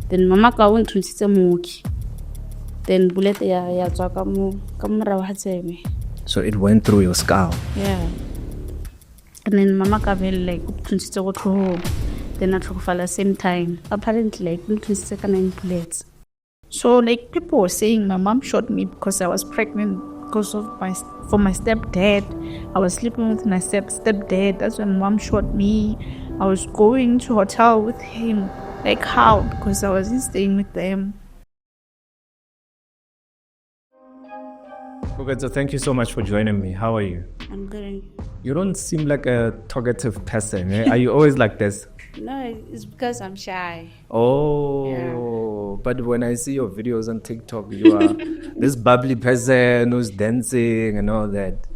Then mama ka went to see mooki. Then bullet ya tswa ka mora wa tsebe. So it went through your skull. Yeah. And then mama ka be like to go to home. Then I took for the same time. Apparently like to see 9 bullets. So like people were saying my mom shot me because I was pregnant because of my stepdad. I was sleeping with my stepdad. That's when mom shot me. I was going to hotel with him. Like how? Because I wasn't staying with them. Koketso, thank you so much for joining me. How are you? I'm good. You don't seem like a talkative person. Eh? Are you always like this? No, it's because I'm shy. Oh, yeah. But when I see your videos on TikTok, you are this bubbly person who's dancing and all that.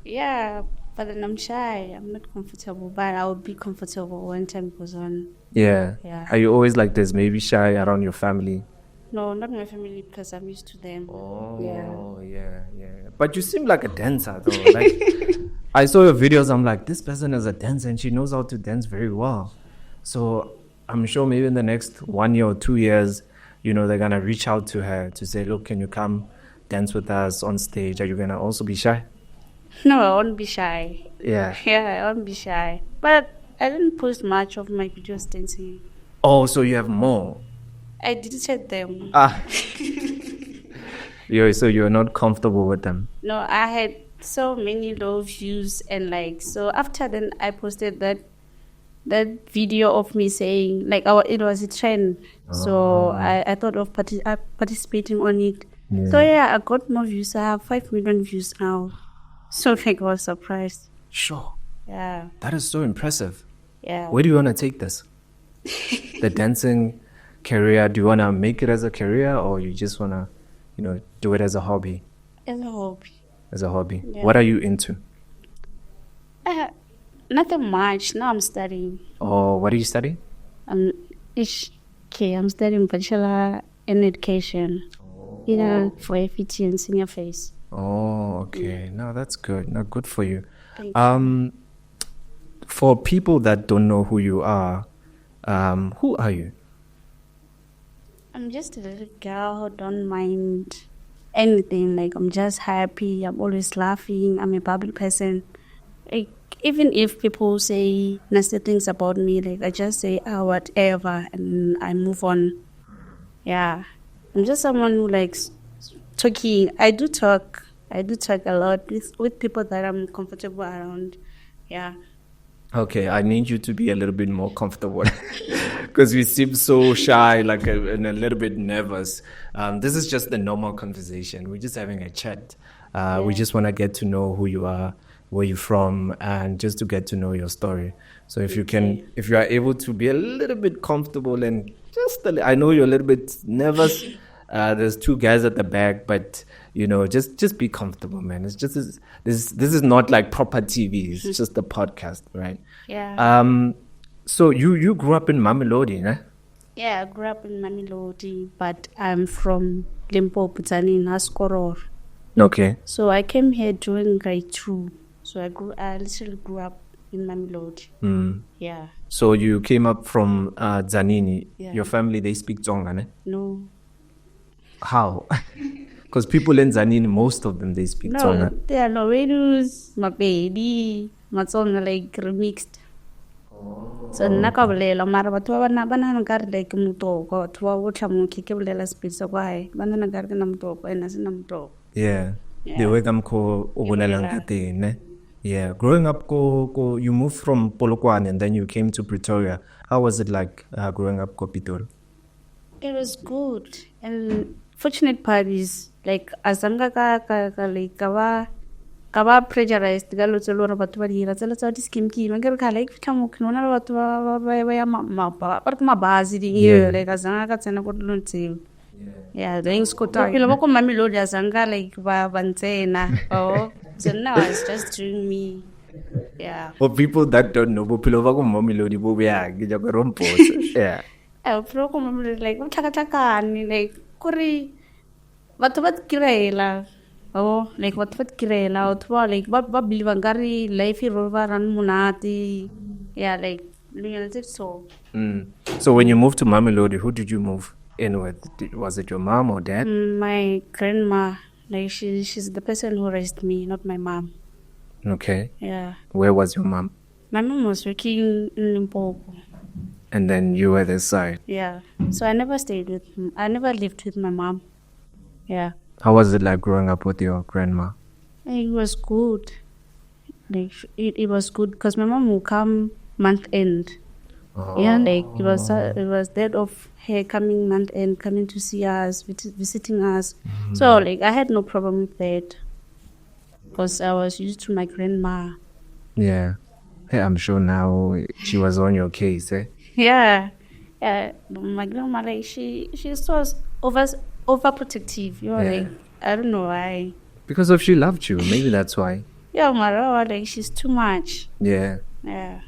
Yeah, but then I'm shy. I'm not comfortable, but I will be comfortable when time goes on. Yeah. Yeah. Are you always like this? Maybe shy around your family? No, not my family because I'm used to them. Oh, yeah. But you seem like a dancer, though. Like, I saw your videos. I'm like, this person is a dancer and she knows how to dance very well. So I'm sure maybe in the next 1 year or 2 years, you know, they're going to reach out to her to say, look, can you come dance with us on stage? Are you going to also be shy? No, I won't be shy. Yeah. Yeah, I won't be shy. But I didn't post much of my videos dancing. Oh, so you have more? I deleted them. So you're not comfortable with them? No, I had so many low views and like, so after then I posted that video of me saying, like, it was a trend. So I thought of participating on it. Yeah. So yeah, I got more views. I have 5 million views now. So like, I was surprised. Sure. Yeah. That is so impressive. Yeah. Where do you want to take this? The dancing career, do you want to make it as a career or you just want to, you know, do it as a hobby? As a hobby. As a hobby. Yeah. What are you into? Nothing much. Now I'm studying. Oh, what are you studying? I'm studying bachelor in education. You know, for FET and senior phase. Oh, okay. Yeah. No, that's good. No, good for you. Thank you. For people that don't know who you are, who are you? I'm just a little girl who don't mind anything. Like, I'm just happy. I'm always laughing. I'm a bubbly person. Like, even if people say nasty things about me, like, I just say, whatever, and I move on. Yeah. I'm just someone who likes talking. I do talk a lot with people that I'm comfortable around. Yeah. Okay, I need you to be a little bit more comfortable because you seem so shy, like and a little bit nervous. This is just the normal conversation. We're just having a chat. We just want to get to know who you are, where you're from, and just to get to know your story. So if you are able to be a little bit comfortable and I know you're a little bit nervous. There's 2 guys at the back, but you know, just be comfortable, man. It's just this is not like proper TV. It's just a podcast, right? Yeah. So you grew up in Mamelodi, eh? Yeah, I grew up in Mamelodi, but I'm from Limpopo, Tzaneen, Askoror. Okay. So I came here during grade 2. So I literally grew up in Mamelodi. Yeah. So you came up from Tzaneen. Yeah. Your family, they speak Tsonga, ne? No. How? Because people in Tzaneen, most of them, they speak Tsonga. No, they are Lowenus, Mapedi, Matsonga, like remixed. So nakabulela mara batho ba bana nkare like mutoko batho ba botla mo ke bulela speed so kwa bana nkare na mutoko ena se na mutoko. Yeah. The way I'm called Obunalang ne? Yeah. Growing up, you moved from Polokwane and then you came to Pretoria. How was it like growing up Pitori? It was good. And fortunate part is like azanga ka like kaba pressurized ga lotso lora batho ba dira tsela tsa di scheme ke mangere ka like fitla mo khona la batho ba ya mapa ba ma bazi di like azanga ka tsena go lontse. Yeah, the Scotland. People go Mamelodi azanga like ba bantsena. Oh, so now it's just doing me. Yeah. For people that don't know, bophelo ba go Mamelodi bo bya ke ja go rompo. Yeah. Pro go Mamelodi like uthakathakani like kuri batho ba kirela. Oh, like what kirela otwa like ba believe ngari life ro ba ran munati. Yeah, like so. So when you moved to Mamelodi, who did you move in with? Was it your mom or dad? My grandma, like she's the person who raised me, not my mom. Okay. Yeah. Where was your mom? My mom was working in Limpopo. And then you were this side. Yeah. So I never lived with my mom. Yeah. How was it like growing up with your grandma? It was good. Like it was good because my mom would come month end. Oh. Yeah, like it was that of her coming month end, coming to see us, visiting us. So like I had no problem with that because I was used to my grandma. Yeah. Hey, I'm sure now she was on your case, eh? Yeah. My grandma, like she so overprotective. You know, Yeah. like I don't know why. Because of she loved you. Maybe that's why. Yeah, Mara, like she's too much. Yeah. Yeah.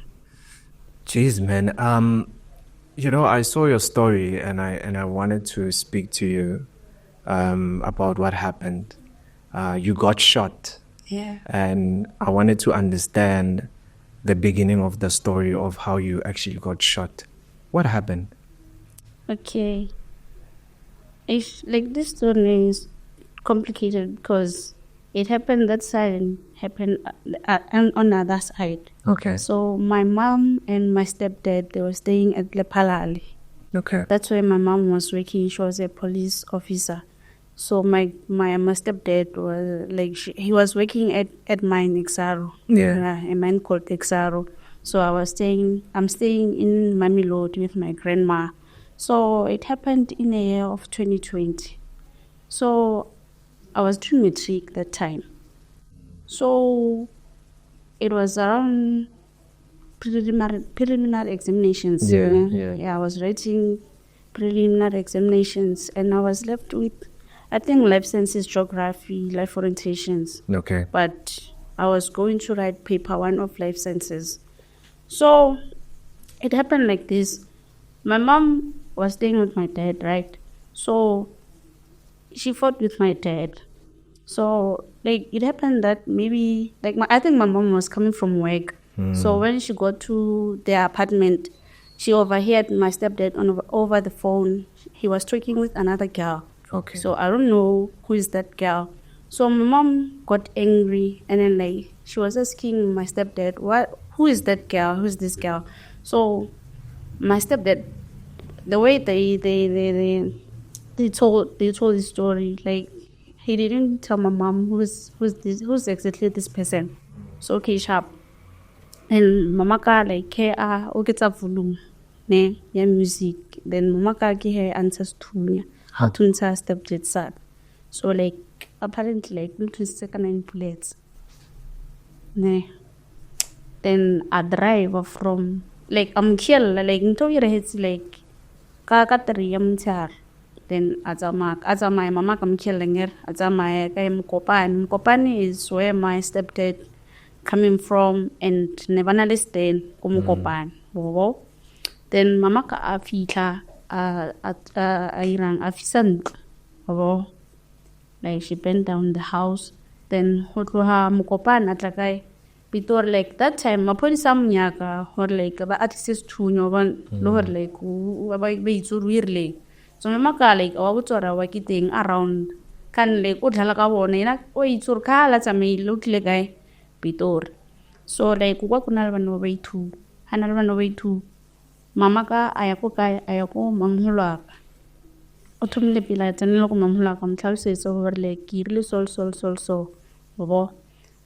Jeez, man. You know, I saw your story and I wanted to speak to you about what happened. You got shot. Yeah. And I wanted to understand the beginning of the story of how you actually got shot. What happened? Okay. If like this story is complicated because it happened that side and happened on the other side. Okay. So my mom and my stepdad, they were staying at Lepalali. Okay. That's where my mom was working. She was a police officer. So my stepdad was like he was working at mine Exaro. Yeah. A mine called Exaro. So I'm staying in Mamelodi with my grandma. So it happened in the year of 2020. So I was doing matric that time. So it was around preliminary examinations. Yeah. I was writing preliminary examinations and I was left with, I think, life sciences, geography, life orientations. Okay. But I was going to write paper 1 of life sciences. So it happened like this. My mom was staying with my dad, right? So she fought with my dad. So like it happened that maybe like I think my mom was coming from work. So when she got to their apartment, she overheard my stepdad over the phone. He was talking with another girl. Okay. So I don't know who is that girl. So my mom got angry and then like she was asking my stepdad, who is that girl? Who is this girl? So my stepdad, the way they told the story, like he didn't tell my mom who's exactly this person. So okay, sharp. And mama ka like hey okay volume ne ya music. Then mama ka ke her answers to how to stepdad sad. So like apparently like into second bullets. Ne. Then I drive from like I'm kill like into your heads like ka 3 am tsar. Then azama mama kam killinger azama kay mukopani is where my stepdad coming from and never understand kumukopani bobo. Then mama ka afita irang afisant bobo. Like she bent down the house. Then hotloha mukopani atlakai Pitor like that time mapolisa mnyaka or like ba access to nyoban lower like ba itsuru irle. So mama like wa botsora wa kiteng around kan like o dlala ka bona ina o itsuru ka la tsamaile o tle kae Pitor. So like kwa kuna ba no ba ithu hana ba no ba ithu mama ka aya ko mamhulwa o thomile pila tsanela ko mamhulwa ka mtlhalosetso gore like ke irile so bobo.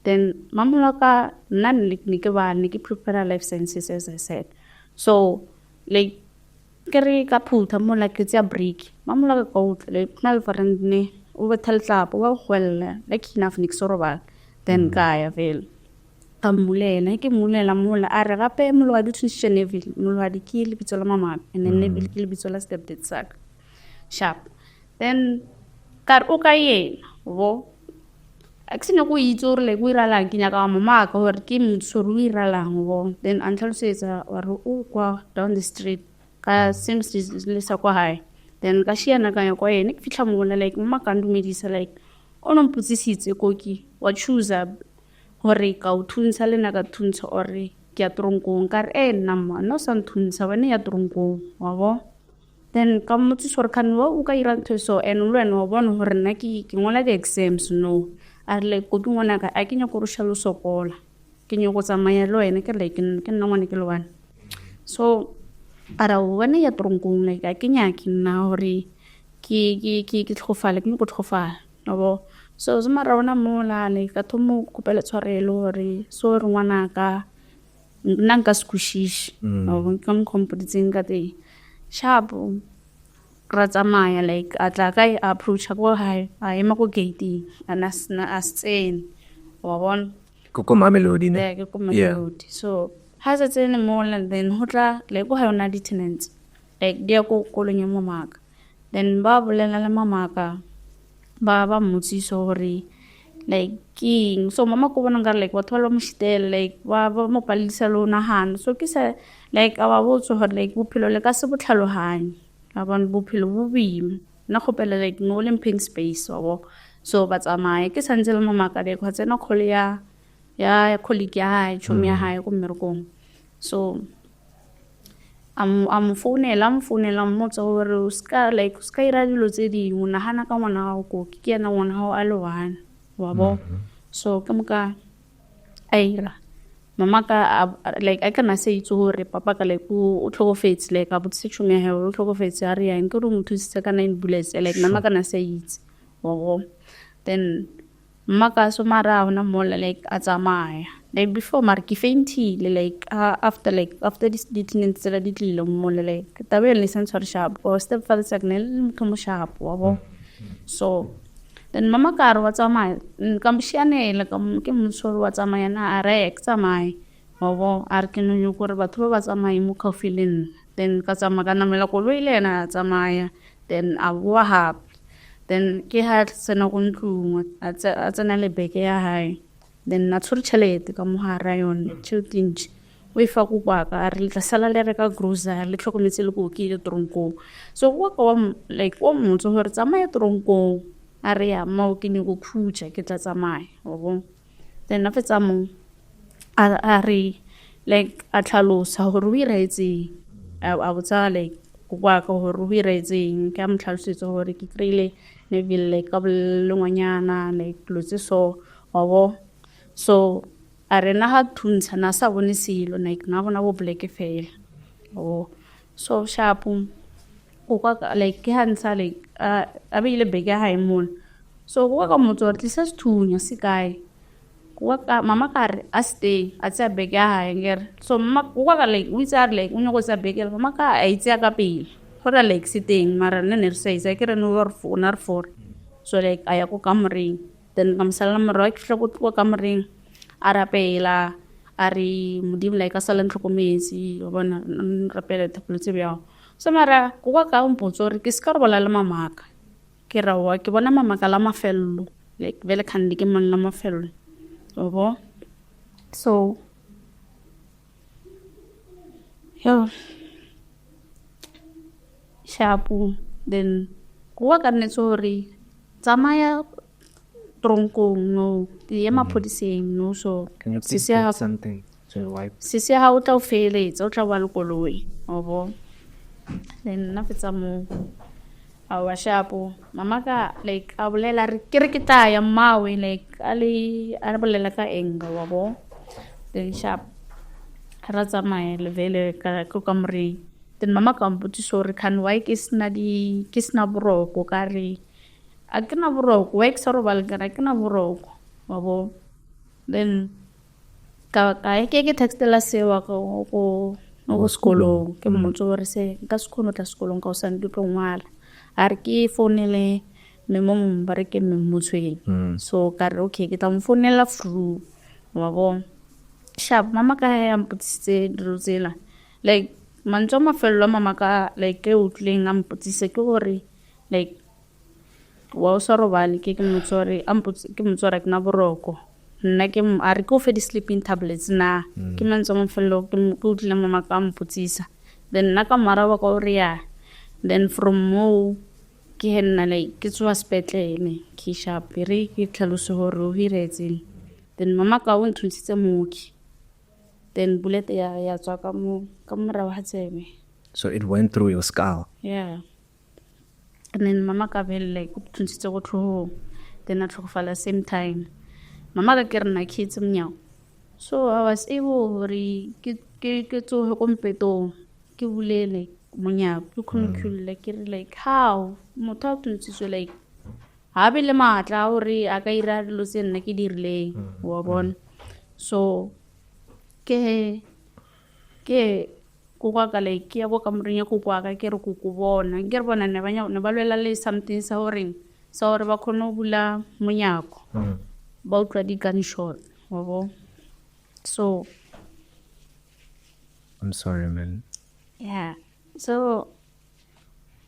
Then mamulaka nan niki prepare life sciences as I said. So like kere ka phutha mo like it's a break. Mamulaka go like nal farand ne o bethaltla po wa gwella like enough nik sorobal. Then kaya vel. Amulela ke mulela mula are gape mulwa di tshishene mulwa di kill bitsola mama and then ne bil kill bitsola stepdad sak. Sharp. Then kar o kaye wo Actually, go itor like we ralang kinyaka mama ka hore ke mtsuru we ralang wo. Then until says or kwa down the street ka seems le sa kwa high. Then ka shiana ka kwa ene ke fitla mo like mama ka ndumedisa like ono mputsisitse koki wa choose hore ka o thuntsha le na ka thuntsha ore ke ya tronkong ka re nna no san thuntsha bane ya tronkong wa bo. then ka mmotse gore kanwa o ka ira ntho so and le wena o bona gore nna ke ngola di-exams no a re like ko ke ngwana ka a ke nya go re shalo sokola ke nya go tsamaya le wena ke like ke nna ngwana ke le wana so ara o bane ya tronkong like a ke nya ke nna gore ke tlhofala ke go tlhofala no so zuma ra bona mola le ka thomo kopela tshwarelo gore so re ngwana ka nna nka squishish no ke competiting ka te sharp ra tsamaya like a tla ka approach go high a ema go gate a tsene wa bona ko Mamelodi ne ke ko Mamelodi so ha se tsene mola then ho tla le go ha ona di tenants like dia ko kolong ya mamaka then ba bolela le mamaka ba mmotsiso gore like king so mama ko bona ngare like batho ba mo shitela like ba mo palisa lo nahana so ke sa like aba botso gore like bophelo le ka se botlhalohanye aba bophelo bo boima na khopela like no Olympic space wa so ba tsamaye ke santse le mama ka le go tsena khole ya colleague ya chomi ya hae go mmerkong so am founela motso gore ska ira dilo tse dingwe nagana ka ngwana go ke yena ngwana go a le one wa bo so ke moka aira mama ka like I kana say itse gore papa ka like o tlhogofetse like a botse tshome ya o tlhogofetse a re yang ke re motho se kana in bullets like mama kana say itse wa bo then mama ka so mara ona mola like a tsamaya like before mar ke faintile like after this detention tsela di tlile mola like tabe le sense or sharp or step father signal mo sharp wa bo so then mama ka re wa tsamaya ka mshiane le ka ke mosoro wa tsamaya na are tsamaya wa bo a re ke no yo gore batho ba tsamaya mo coffee then ka tsamaya kana mela ko le na tsamaya then a wa hap then ke ha tsena go ntlung a tsena le beke ya hae then na tshwere tšhelete ka mogara yone tšhelete o e fa go kwa ka re tla sala le reka grocery le tlhokometse le go ke le tronko so go ka like o motho gore tsamaya tronko a re ya mo ke ne go khutša ke tla tsamaya o then a fetsa mo a re like a tlhalosa gore o iraetse a botsa like go kwa ka gore o iraetseng ke a mtlhalosetsa gore ke kreile ne ville ka bolongwanyana like lotse so o so a re na ha thuntsha na sa bone selo like na bona bo black fela o so sharp o ka like ke hansa like a be ile bega ha imol so go ka motho re tlisa sethunya se kae go ka mama ka re a stay a tsa bega ha ngere so mama go ka like we tsare like o nyo go tsa begela mama ka a itse ka pele gora like siteng mara ne ne re sa itse ke re no re phone re for so like aya go kamreng then kamsala mara ke fla go kamreng arapela ari modimo like a sala ntlokometse o bona rapela thapoletse bjao so mara go ka mpotso re ke ska re bola le mamaka ke rawa ke bona mamaka la mafello like vele khandi ke mang la mafello o bo so yo shapu then go ka nne tsori tsamaya tronkong no di ema podiseng no so something to wipe sisi ha o tla o feletsa o tla wa le koloi o bo then na fetsa mo a wa shapo mama ka like a bolela re ke taya mawe like a bolela ka enga wa bo then sharp ra tsamaya le vele ka kamre then mama ka mpotse sorry can why ke sna boroko ka re a ke na boroko wa ke sa robala kana ke na boroko wa bo then ka ke textela sewa go sekolo ke motho re se ka sekolo tla sekolong ka o sa ntlo ngwala a re ke founele me mo ba re ke me motsweng so ka re okay ke tla mo founela through wa bo sharp mama ka ya mputsitse drozela like mantso mafello mama ka like ke utleng amputsise ke gore like wa o sa robale ke motsore ke motsore ke na boroko nna ke a re go fe di sleeping tablets na ke mantso mafello ke utlile mama ka amputsisa then na ka mara wa go ria then from mo ke henna like ke tswa spetlele ke sharp re ke tlhalose gore o hiretse then mama ka o nthuntse mooki then bullet ya tswa ka mo ra wa tsebe So it went through your skull. Yeah. And then mama ka be like uptuntse go through then I took for same time. Mama ka kere na kids mnyao. So I was able to get to her competo, ke bulele monyako, ke conclude like how motho a tuntse like ha be le matla hore a ka ira dilo se nna ke di rileng wa bona. So ke kokwa ka like ke ya go ka moreng ya kokwa ka ke re go bona ke re bona ne ba lwela le something sa hore ba khona bula monyako ba utlwa di gunshot wa bona. So I'm sorry, man. Yeah. So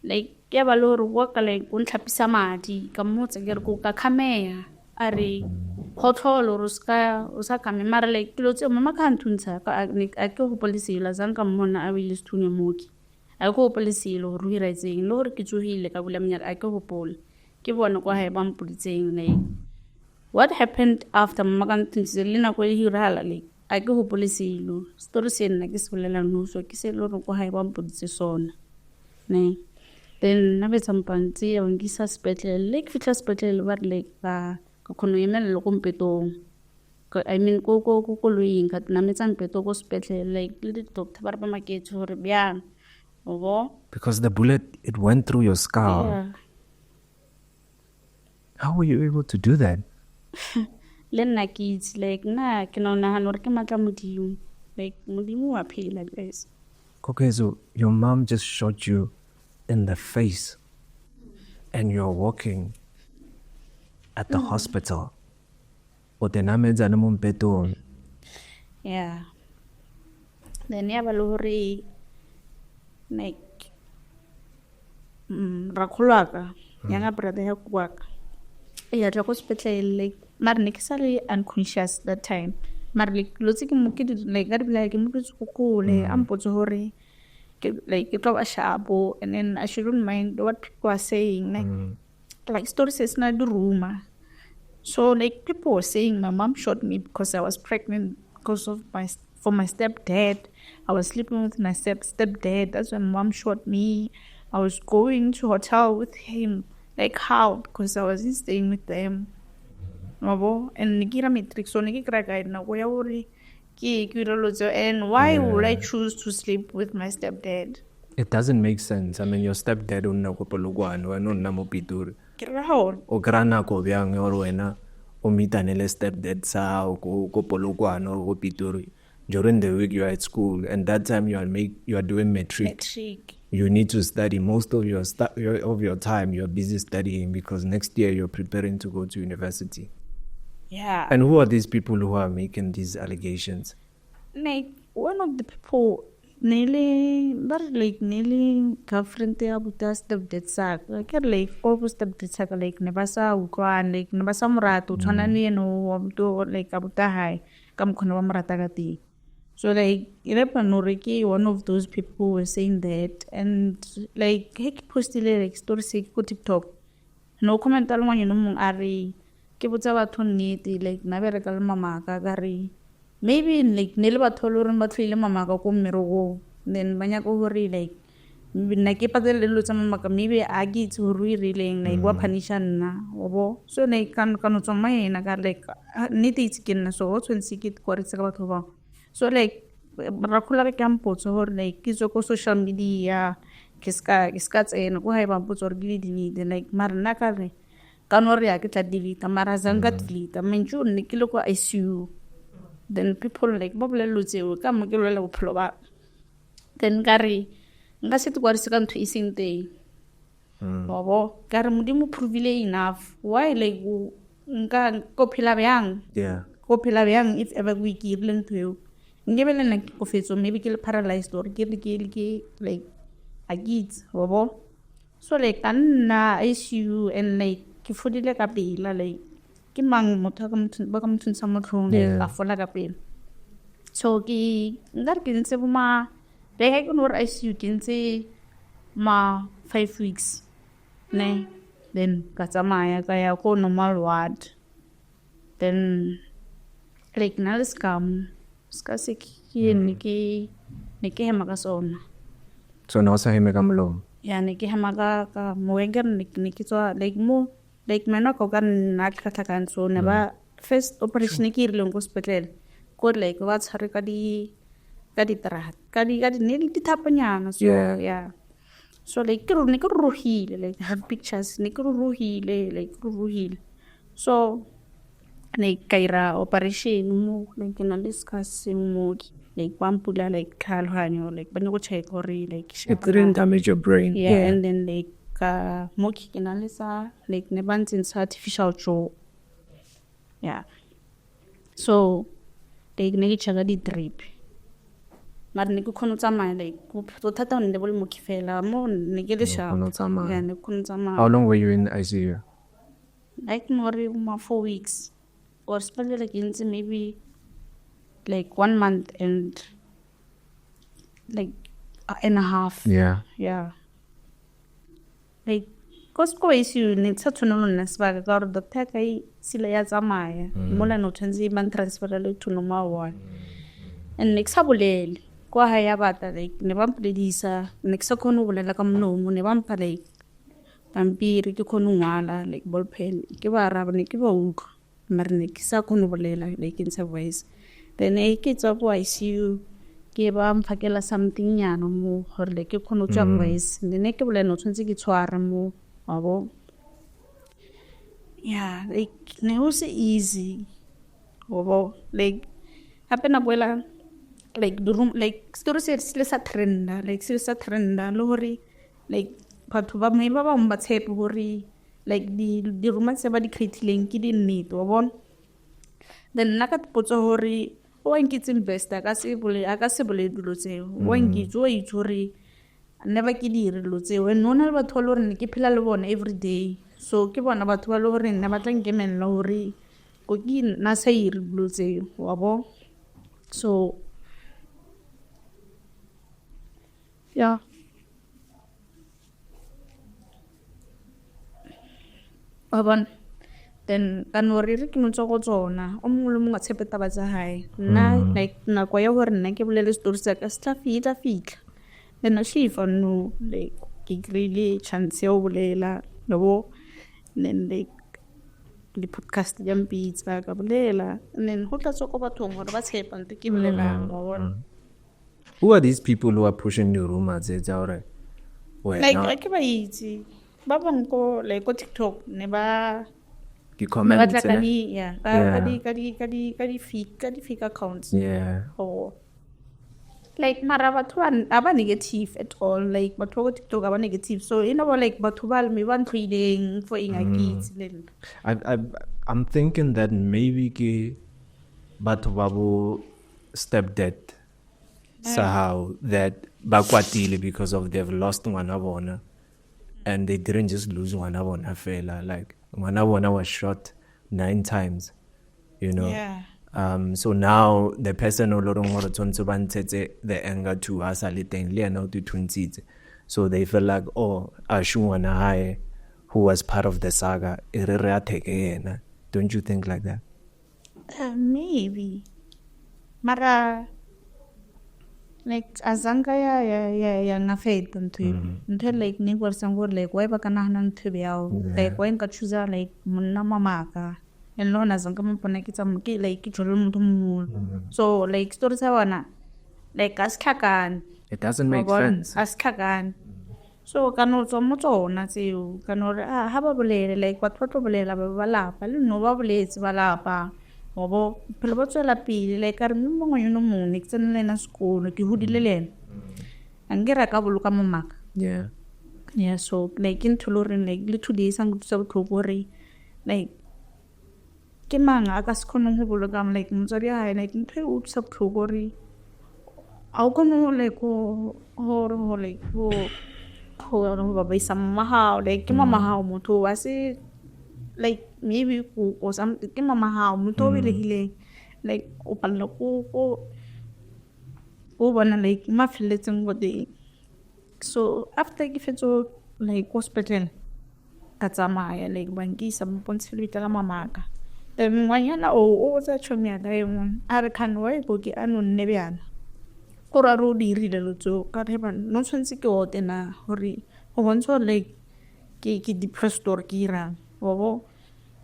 like ke ba lo re go ka like o ntlhapisa madi ka motse ke re go ka khamea a re hotlolo ro o sa kame mara like ke lo tse mama ka ntuntsha ka a ke go polisi la zanka mmona a wile stune moki a go polisi lo ru ira tseng lo re ke tsohile ka bula mnyaka a ke go pola ke bona kwa ha ba mpulitseng like what happened after mama ka ntuntsha le na go hirala like a ke go polisi lo story se nna ke se bolela no so ke se lo re kwa ha ba mpulitse sona ne then na be tsampantsi ya ngisa spetlele like fitla spetlele ba like ba kono yemela lo kompetong I mean go lo yinga na metsa mpeto go spetlele like le doctor ba re ba maketse hore bjang obo Because the bullet, it went through your skull. yeah. How were you able to do that? Le nna ke itse like na ke no nahana hore ke matla modimo like modimo wa phela guys. Koketso, your mom just shot you in the face and you're walking at the hospital. Yeah. Then ya ba lo hore like rakhulaka yanga brother ya kwaka ya tla go spetlele like mar ne ke sale unconscious that time mar like lotse ke mo ke like ga dibla ke mo ke tsukule ampotse hore like it was sharpo and then I shouldn't mind what people are saying like stories is not the rumor. So like people were saying my mom shot me because I was pregnant because of my stepdad. I was sleeping with my stepdad. That's when mom shot me. I was going to hotel with him. Like how? Because I wasn't staying with them. And nikira matrix so nikira guide na go ya hore and why would I choose to sleep with my stepdad? It doesn't make sense. I mean, your stepdad unna ko polokwane wena unna mo Pitori. Ke ra hore O grana ko byang or wena o meetane le stepdad sa ko polokwane or go Pitori. During the week you are at school and that time you are doing matric. You need to study. Most of your time you're busy studying because next year you're preparing to go to university. Yeah. And who are these people who are making these allegations? Like one of the people nearly girlfriend ya buta stepdad sa like all stepdad sa like ne ba sa utlwana like ne ba sa morato tshwana le eno wa buto like abuta hai ka mkhona ba morata ka teng. So like one of those people who were saying that and like he postile like story se ko TikTok no comment al ngwana no mong are ke botsa batho nnete like na be re ka le mama ka re maybe like ne le batho le re ba tlile mama ka ko mmerogo then banya go hore like nna ke patele le tsa mama ka maybe a ke itse hore re rileng like wa punisha nna obo so like kan tsoma ena ka like nnete itse ke nna so o tshwentse ke gore tsa batho ba so like ra khula ke ampotso hore like ke go social media ke ska tsena go ha ba mpotso re di dinide like mar nna ka re kanore ya ke tla delete mara zanga delete menju ne ke le go ICU then people like ba bolelo tseo ka mo ke lo le bophelo ba then kare nka se tlo se ka ntho iseng teng bobo kare modimo provile enough why like nka go phela byang go phela byang if ever we give leng to ngebele na go fetso maybe ke le paralyzed or ke like a kids bobo so like kana ICU and like ke fodile ka pela like ke mang motho ba ka mthuntsha motlhong le ka fola ka pela so ke ndar ke ntse boma le ga ke no ICU ke ntse ma 5 weeks ne then ka tsamaya ka ya ko normal ward then like na le ska se ke ne ke hema ka sona So now sa hime ka molomo. Yeah, ne ke hema ka moenger ne ke tswa like mo like mena ko ka nna tlhatlhakan so ne ba first operation ke irileng go hospital ko like wa tshare ka di trat ka di ne di thapanyana so yeah so like ke ne ke ruhile like have pictures ne ke ruhile like ruhile so ne kaira operation mo like na discuss mo like pampula like khalhanyo like bane go check or like it didn't damage your brain. Yeah, and then like mo kinalisa like ne bantin artificial jaw. Yeah. So like ne chaga di drip. Mar ne ku khona tsamaya like go thata ne bole mo kifela mo ne ke le sha. Yeah, ne khona tsamaya. How long were you in the ICU? Like more 4 weeks. Or spend like into maybe like 1 month and like and a half. Yeah. Like cause ko ICU ne tsa tshwanelo nna sebaka ka gore doctor ka sila ya tsamaya mola no tshwanetse ban transfer le thuno ma wa and next sabolele kwa ha ya bata like ne ba mpledisa next kono bolela ka mnomo ne ba mpa like pampiri ke kono ngwala like ball pen ke ba raba ne ke ba utlwa mara ne ke sa kono bolela like in sa voice then ke tswa ko ICU ke ba mphakela something nyano mo gore le ke kono tswa voice ne ke bolela no tshwanetse ke tshware mo abo yeah like ne was easy obo like hapena boela like the room like story se le sa trenda le hore like batho ba me ba ba tshepe hore like di room se ba di creatileng ke di nnete wa bona then nna ka potso hore o nkitse investor ka se bole dilo tseo o nkitse o itshore never ke dire dilo tseo and nona le batho le hore ne ke phela le bona every day so ke bona batho ba le hore nna ba tla nkemella hore go ke na sa ire dilo tseo wa bo so yeah Abon then kanori re ke motso go tsona o mongwe le mongwe tshepeta ba tsa hae nna like na kwa ya gore nna ke bolele stories tsa ka sta fitla then a shifa no like ke really chance ya o bolela no then like the podcast jam beats ba ka bolela and then ho tla tsoko bathong gore ba tshepa ntse ke bolela who are these people who are pushing the rumors it's alright like ke ba itse ba bang ko like ko TikTok ne ba ki comment ka di fake accounts oh like mara batho aba negative at all like batho ko TikTok aba negative so you know like batho ba me ban trading for inga kids I'm thinking that maybe ki batho babo stepdad somehow that bakwatile because of they've lost ngwana bona and they didn't just lose ngwana bona fela like ngwana bona was shot 9 times you know so now the person no longer tshwantse ba ntshetse the anger to us a le teng le ena o dithuntshitse so they feel like oh ashungwana hae who was part of the saga re atheke yena don't you think like that maybe mara like azanga ya ngafeta ntwe like ni kwa sangor like why ba kana hana ntwe yao like why nka choose like monna mamaka and lona zanga mpona ke tsam ke like ke jolo motho mo so like story sa bona like askakan it doesn't make sense askakan so kana tswa mo tsona tseo kana re ha ba bolele like batho ba tlo bolela ba lapa le no ba boletse ba lapa obo phela ba tswela pele like re mongwe yo no mone ke tsena le na sekolo ke hudile lena angera ka boloka mamaka yeah so like in toloring like le 2 days ang tsa botlhoko re like ke manga aka se khona go boloka like motsadi ha like ntwe o tsa botlhoko re a o kono like go like go ba ba isa mahao like ke mamahao motho wa se like maybe or something ke mama ha motho be lehile like o palla ko bona like ma felletseng go teng so after ke fetso like hospital ka tsamaya like bankisa mpontshe le bitala mamaka then ngwanyana o tsa tshomya la yengwe a re kan wa go ke ano nne bjana go ra ro dirile lotso ka re ba no tshwantse ke o tena hore go bontsha like ke depressed or ke irang bo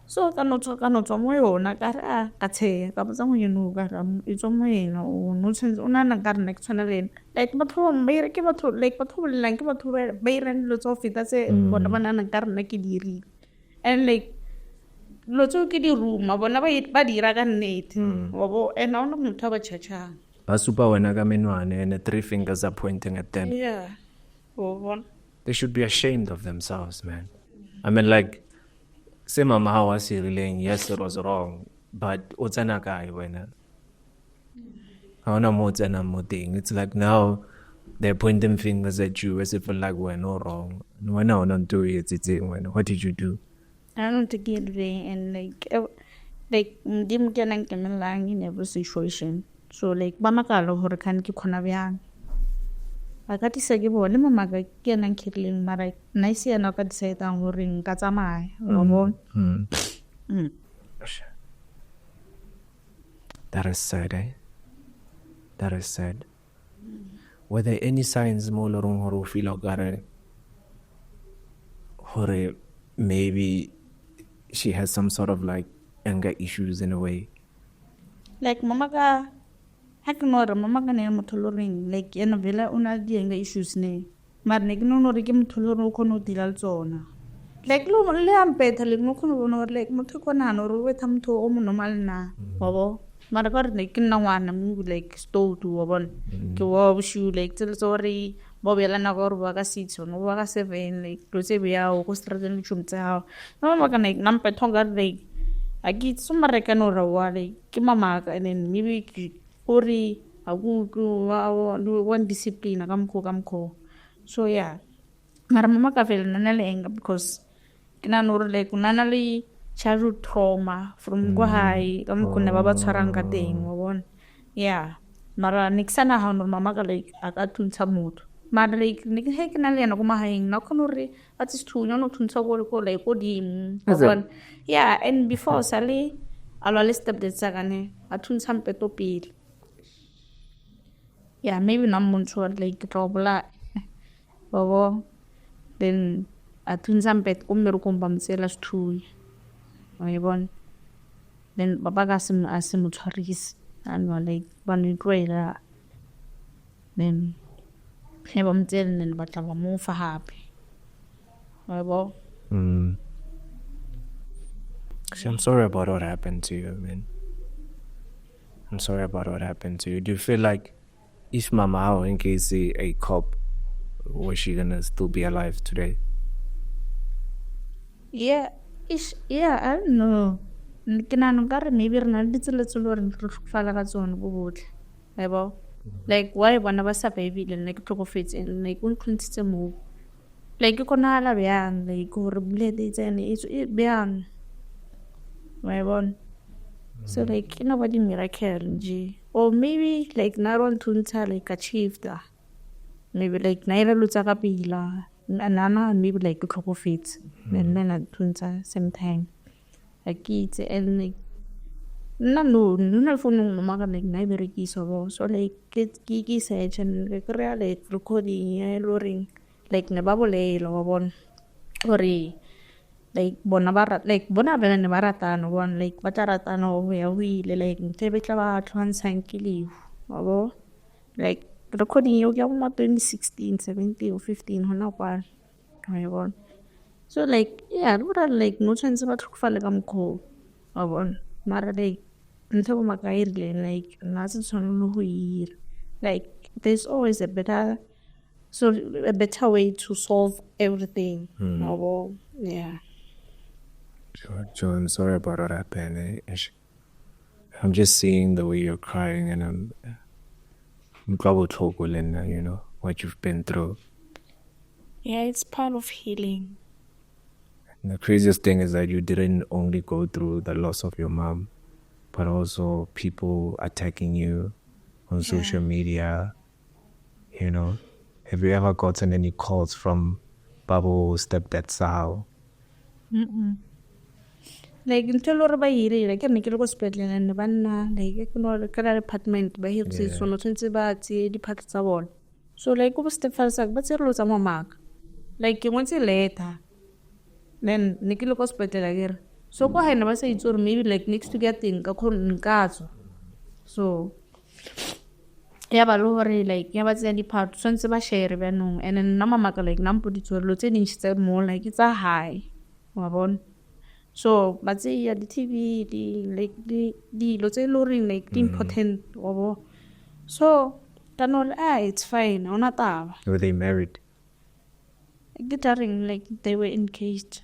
so ka no tswa mo yona ka re ka tshe ka botsa mo yeno ka ra e tswa mo yena o no tshwantse o nana ka re next tshwana le like batho ba ire ke batho like batho ba lang ke batho ba ire lotso feta tse bona ba nana ka rena ke diri and like lotso ke di ruma bona ba dira ka nnete bo and a ona motho ba tshachang ba supa wena ka menwane and the 3 fingers are pointing at them. yeah They should be ashamed of themselves, man. I mean, like, say mama how was he relaying, yes, it was wrong, but otsana kai wena. It's like now they're pointing fingers at you as if like we're no wrong. No, not do it. What did you do? I don't think it and like dim kenang kemelang in every situation. So like mama ka lo hore kan ke khona byang. A ka tisa ke bone mama ka ke nang khirling mara nice yana ka tisa ta hore nka tsamaya That is sad, eh? That is sad. Were there any signs mo lorong hore feel like hore maybe she has some sort of like anger issues in a way? Like mama ka hakinora mama ka ne motoloring like yana vela una di anger issues ne mar ne ke no re ke motoloro ko no dilal tsona like lo le ampetha le no khono bona like motho ko na no re we thamtho o mo normal na bobo mara ka re ne ke nna ngwana mo like stole to bon ke wo shu like tse sorry bo bela na go re ba ka 6 no ba ka 7 like lo se bya o go strategy chumtsa no mama ka ne nampe thonga like aki sumare ka no ra wa like ke mama ka and then maybe ori aku one discipline kamko so yeah mara mama ka fela nana le anger because kina no re like nana le childhood trauma from go high kamko ne ba tshwarang ka teng wa bona yeah mara nixana ha no mama ka like aka thuntsa motho mara like ne ke kena le yana go mahaeng na kono re a tsithunya no thuntsa go like go dim wa bona yeah and before sale alwa le step de tsagane a thuntsa mpeto pele. Yeah, maybe not much like trouble. Then at Tunzampet, Umerukumbamselas too. Then Babagasim Asimucharis and like Bunny Trader. Then Hebam telling and but I'm more for happy. I'm sorry about what happened to you, man. I'm sorry about what happened to you. Do you feel like if Mama in case a cop, was she gonna still be alive today? Yeah, I don't know. Maybe like why one of us a baby and like profits and like one couldn't move. Like you can all have like or blade it and it's beyond my one. So like nobody miracle or maybe like naron tunta like achieved maybe like naira lutsaka pila nana maybe like a couple feet and then tunta same time like it and like no phone mama like na very so like kiki search and like like recording loring like ne babole lo bon ori like bona bela ne baratano one like bataratano we like tebetla ba transankili abo like recording yo ya mo 2016 17 or 15 hona kwa bon so like yeah like no chance ba tlhokofala ka mkho abo mara like ntho ba makaire like nase tshwanelo go ira like there's always a better way to solve everything abo yeah. Joe, I'm sorry about what happened. I'm just seeing the way you're crying, and I'm glad you know what you've been through. Yeah, it's part of healing. And the craziest thing is that you didn't only go through the loss of your mom, but also people attacking you on social media. You know, have you ever gotten any calls from Babu stepdad Sahau? like until or ba ire like ne ke le go sepetlele ne banna like ke no ka department ba hirtse so no tshentse ba tse di pack tsa bona so like go stefan sak ba tsere lo tsa mamaka like ke ngwetse letter then ne ke le go sepetlele kere so go haina ba sa itse or maybe like next to get thing ka khonnkatso so ya ba lo hore like ya ba tse di part swantse ba share ba no and then na mamaka like nampo di tsore lo tse di ntse mo like it's a high wa bona so but say ya the TV the lo tse lo ring like the important wa bo so tanol it's fine ona taba Were they married? Guitaring like they were engaged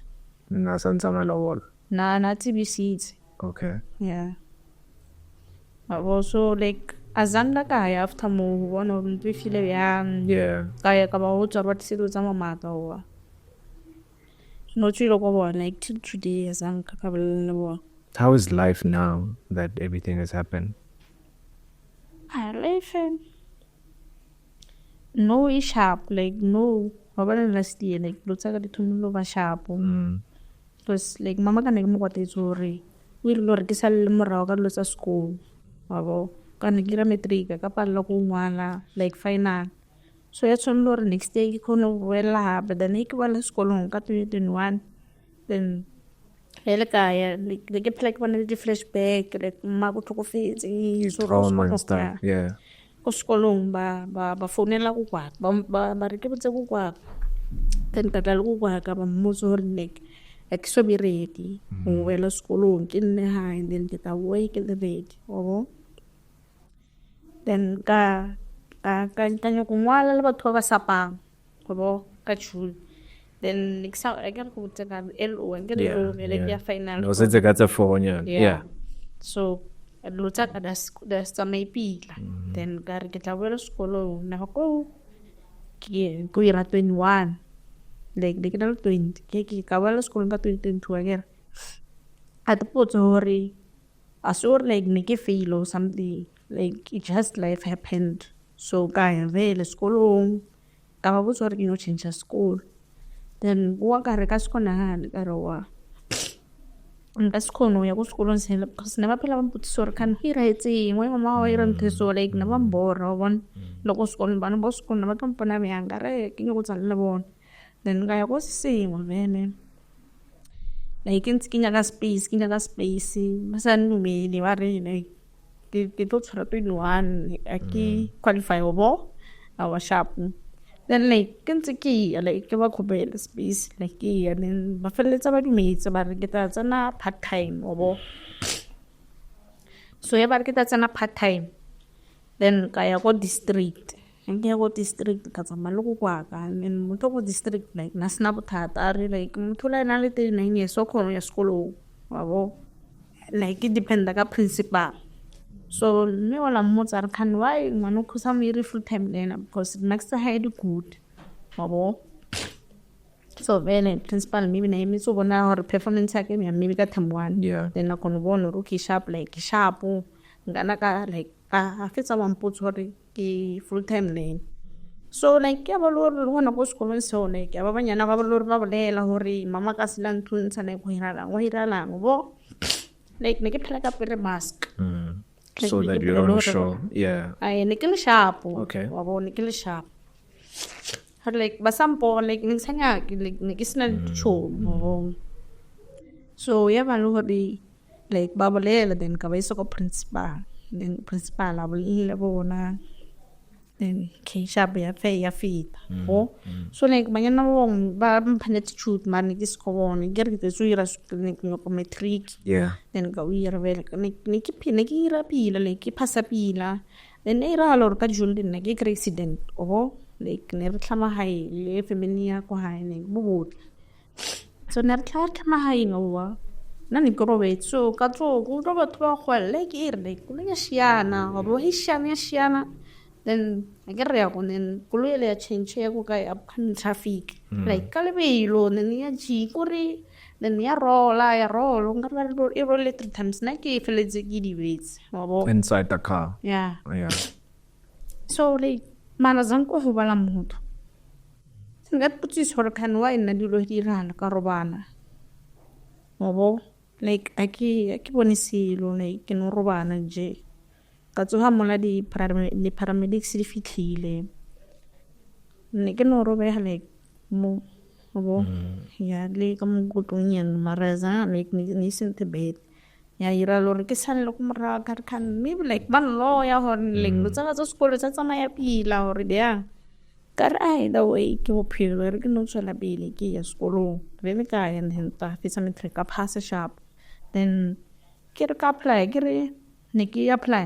Na santsama lowol. na TBC Okay. yeah but also like azanda kaya after mo one of the feel yang Yeah. kaya ka ba ho tswa ba tselo tsa mamaka wa no tsilo go bona like till today azanga ka bolele bo How is life now that everything has happened? I life no is sharp like no babana last year like lo tsaka dithomelo ba sharp because like mama ka ne mo kwate tsore o ile lo re ke sa le morao ka lo tsa school wabo ka ne ke ra matric ka palla go ngwana like final so ya tshwanelo re next day ke khona boela but then ke bala sekolong ka 2021 then hele kaya like ke play one of the flashback like ma go tlhokofetse so Trauma and stuff. Yeah. ko sekolong ba founela go kwa ba re ke botse go kwa then ka tla go kwa ka ba mmotso hore like so be ready go wela sekolong ke nne ha and then ke ta wake the bed obo then ka ntanya go ngwala le batho ba sapang go ka chul then next I get go tsa LO and get LO le ya final No se ka tsa phone yeah. so lo tsa ka da sta mai pila then ka re ke tla boela sekolo na go ke go ira 21 like ke na 20 ke ka boela sekolo ka 2022 again at potso hore asur like ne ke fail or something like it just life happened so ka ya vele sekolong ka ba botsa hore ke no change school then wa ka re ka sekona ka re wa nka sekono ya go sekolong sele because ne ba phela ba mputse hore kan hira etseng wa mama wa ira ntso like na ba mbora bon lo go sekolong bana ba sekolong ba kampana me yanga re ke go tsalla bona then ga ya go sengwe vele like kinya ka space ba sa numele ba re like ke to tshwara 21 a ke qualify obo our sharp then like like ke ba khopela space like and then ba feletsa ba dumetsa ba re ke tla tsana part time obo so ya ba re ke tla tsana part time then ka ya go district ka tsama le go kwa ka and motho go district like na sna bothata re like motho la na le 39 years so khono ya sekolo wabo like it depend ka principal so me wala mmotsa re kan why ngwana go sa mo ire full time lena because next high good wabo so then principal maybe na imi so bona hore performance yake maybe ka term 1 then na kono bona ro ki sharp like sharp ngana ka like a fetsa wa mpotso hore ke full time lane so like ya ba lo re gona go sekolong so like ya ba banyana ba lo re ba bolela hore mama ka sela nthuntsha ne go hirala bo like ne ke phela ka pere mask so that you don't show I ne ke le sharp okay wa bo ne ke le sharp har like basampo like ne sanga like ne ke sena show so ya ba lo hore like ba bolela then ka ba iso ko principal then principal a bolela bona then ke sharp ya fe ya fita so like banyana ba mphanetse shoot man ke sekobone ke re ke tswira clinic no matric then ka uira vele ne ke ira pila le ke phasa pila then e ra lor ka jule ne ke accident like ne re tlhama hae le family ya ko hae ne bo so ne re tlhama hae ngowa na ni go robet so ka tso go robot ba khwelle ke ire like lo ya shiana go ya shiana then I get re go nen kulo ile ya change ya go ka up kan traffic like ka lebelo ne ya ji kore then ya rola ngara ro e roll 3 times na ke feletse ke di wets wabo inside the car yeah so like mana zanko ho bala motho ngat putsi sore kan wa ina dilo di rana ka robana wabo like a ke bone selo like ke no robana je ka tsoga mola di paramedics di fitlhile ne ke no robega like mo bo ya le ka mo gotong yen maraza like ni sente bed ya ira lore ke sale lo kumra ka kan maybe like ban lo ya hon leng lo tsa sekolo tsa tsamaya pila hore dia kar ai da way ke bophelo re ke no tswela pele ke ya sekolo be le ka ya nta fetsa matric ka pass sharp then ke re ka apply ke re ne ke apply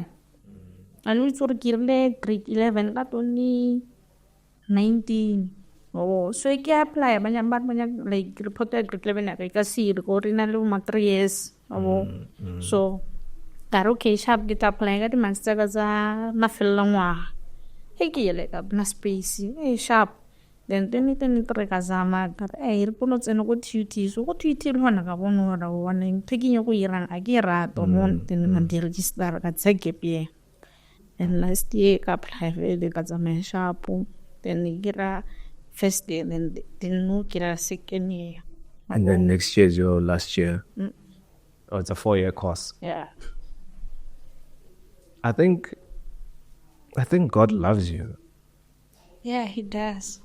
alo itse re ke ile grade 11 ka 2019 so ke apply banya like report ya grade 11 ya ka sir ko rena le ma 3 years so karo ke sharp ke ta apply ka di master ka za mafella ngwaga ke ile ka na space sharp then re ka zama ka re pono tseno go duty so go duty le hona ka bona hore o wana nthikinyo go irang a ke rato mo then na di register ka tsegepie and last year ka apply le ka zama sharp then ke ra first year then no ke ra second year and then next year is your last year. Oh, it's a 4-year course. Yeah. I think God loves you. Yeah, he does.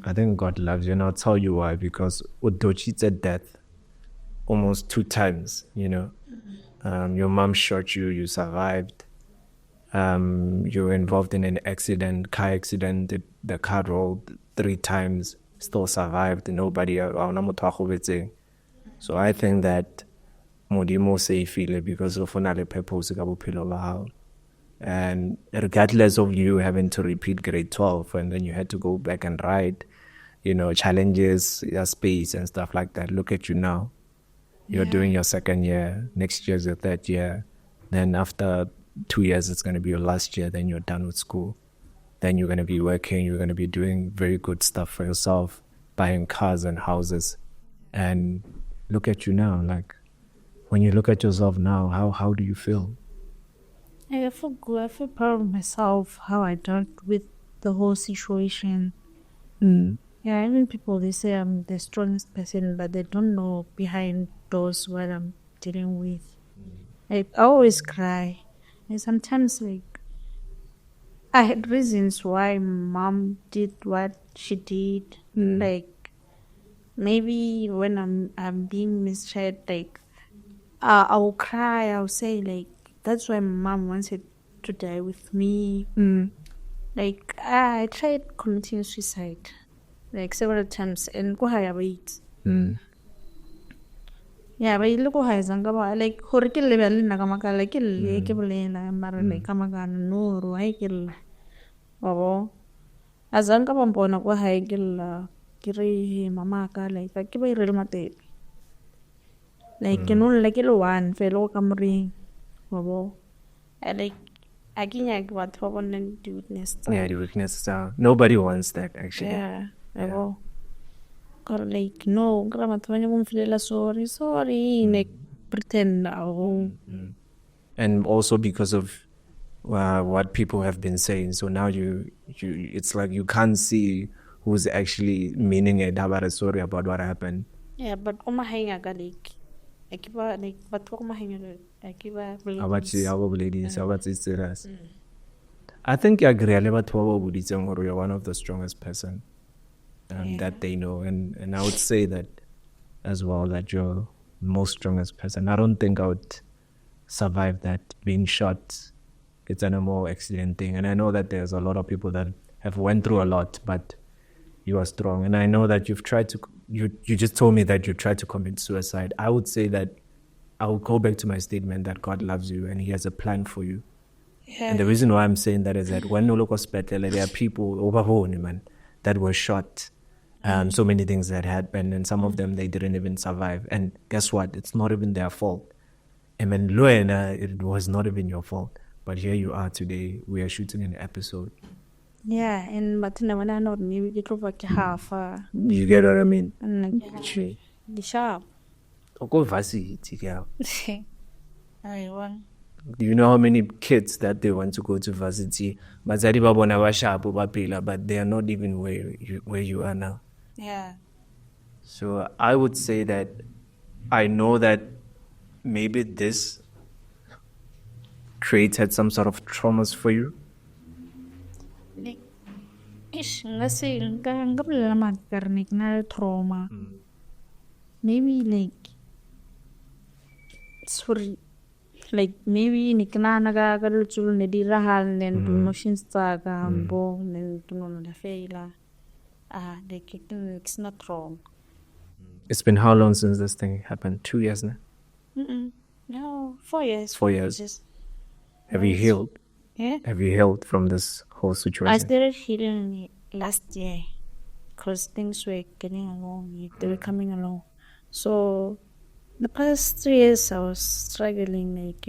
I think God loves you, and I'll tell you why. Because Udochi said death almost 2 times, you know. Your mom shot you, you survived. You were involved in an accident, car accident. The car rolled 3 times, still survived. Nobody. So I think that Modimo say feel because of another purpose. And regardless of you having to repeat grade 12 and then you had to go back and write, you know, challenges, your space and stuff like that. Look at you now. You're doing your 2nd year. Next year's your 3rd year. Then after 2 years, it's going to be your last year. Then you're done with school. Then you're going to be working. You're going to be doing very good stuff for yourself, buying cars and houses. And look at you now. Like, when you look at yourself now, how do you feel? I feel good. I feel proud of myself, how I dealt with the whole situation. Yeah, even people, they say I'm the strongest person, but they don't know behind doors what I'm dealing with. I always cry. And sometimes, like, I had reasons why mom did what she did. Like, maybe when I'm being mistreated, like, I will cry. I'll say, like, that's why mom wanted to die with me. Like, I tried committing suicide, like, several times, and go higher weight. Yeah, but look how I sang about like Horkel level in Nakamaka, like a cable and Marley Kamagan, no, Rohakil. Oh, as Uncle Pompona go Hagel, Kiri Mamaka, like a Kiba Relmate. Like, you know, like a one fellow Camry. Oh, I like. I think what and do witness. Yeah, the weakness. Nobody wants that, actually. Yeah. Like, no, grammatoria won't feel sorry, like, pretend now. And also because of what people have been saying. So now it's like you can't see who's actually meaning it about a story about what happened. Yeah, but like, I keep like, but I keep I think you're one of the strongest person that they know, and I would say that as well, that you're the most strongest person. I don't think I would survive that, being shot. It's an more accident thing, and I know that there's a lot of people that have went through a lot, but you are strong. And I know that you've tried to, you just told me that you tried to commit suicide. I would say that I will go back to my statement that God loves you and He has a plan for you. Yeah. And the reason why I'm saying that is that when you look hospital, there are people that were shot. So many things that happened, and some of them, they didn't even survive. And guess what? It's not even their fault. I mean, it was not even your fault. But here you are today. We are shooting an episode. Yeah, and but when I know maybe it over half. You get what I mean? And the sharp. Go varsity, yeah. Do you know how many kids that they want to go to varsity? But they are not even where you are now. Yeah. So I would say that I know that maybe this created some sort of traumas for you? Like, let's say, trauma. Maybe like, sorry, like maybe nikna naga kadulchul ne dirahal nen emotions taga bo nen tunon la faila. Like it's not wrong. It's been how long since this thing happened? 2 years now? No, 4 years. 4 years. Just, Have you healed? yeah. Have you healed from this whole situation? I started healing last year because things were getting along. They were coming along. So the past 3 years I was struggling like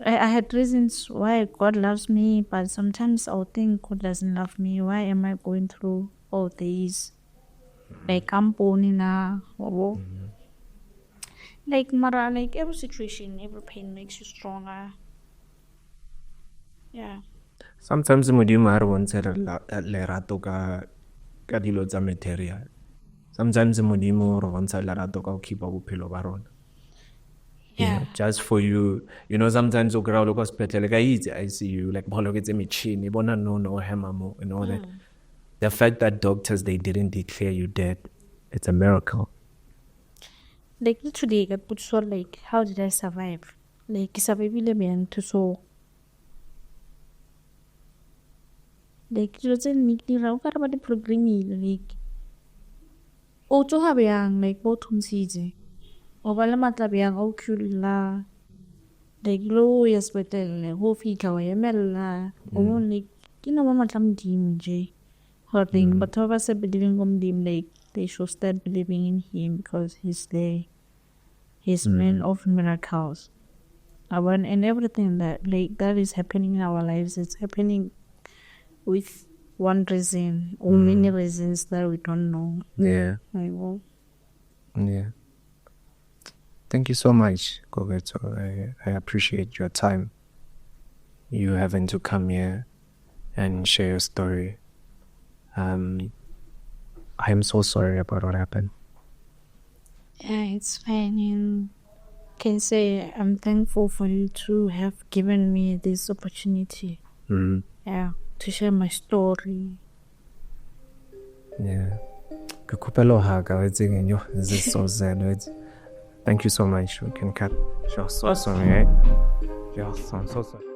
I had reasons why God loves me, but sometimes I'll think God doesn't love me. Why am I going through all this? Like I'm born now. Like Mara, like every situation, every pain makes you stronger. Yeah. Sometimes Modimo are once lerato ka dilo tsa material. Sometimes Modimo or once lerato ka keep up bophelo ba rona. Yeah. Just for you, sometimes you go to hospital, like I see you, like bologets machine, ibona no hemamo and all that. The fact that doctors they didn't declare you dead, it's a miracle. Like literally, I put so like, how did I survive? Like survived to so. Like you just need to know about the program. Like, oh, to have young like both on season. Obala matlabiyang okula like lo yes betel ho fika wa yemela o like kino mama tlam dim je hurting but over se believing dim like they should start believing in him because he's there, he's man of miracles. And everything that like that is happening in our lives, it's happening with one reason or many reasons that we don't know. Yeah. Like, well, yeah. Thank you so much, Koketso. I appreciate your time. You having to come here and share your story. I am so sorry about what happened. yeah, it's fine. And can say I'm thankful for you to have given me this opportunity. Yeah, to share my story. Yeah. This is so sad. Thank you so much. We can cut. So sorry, right? So sorry.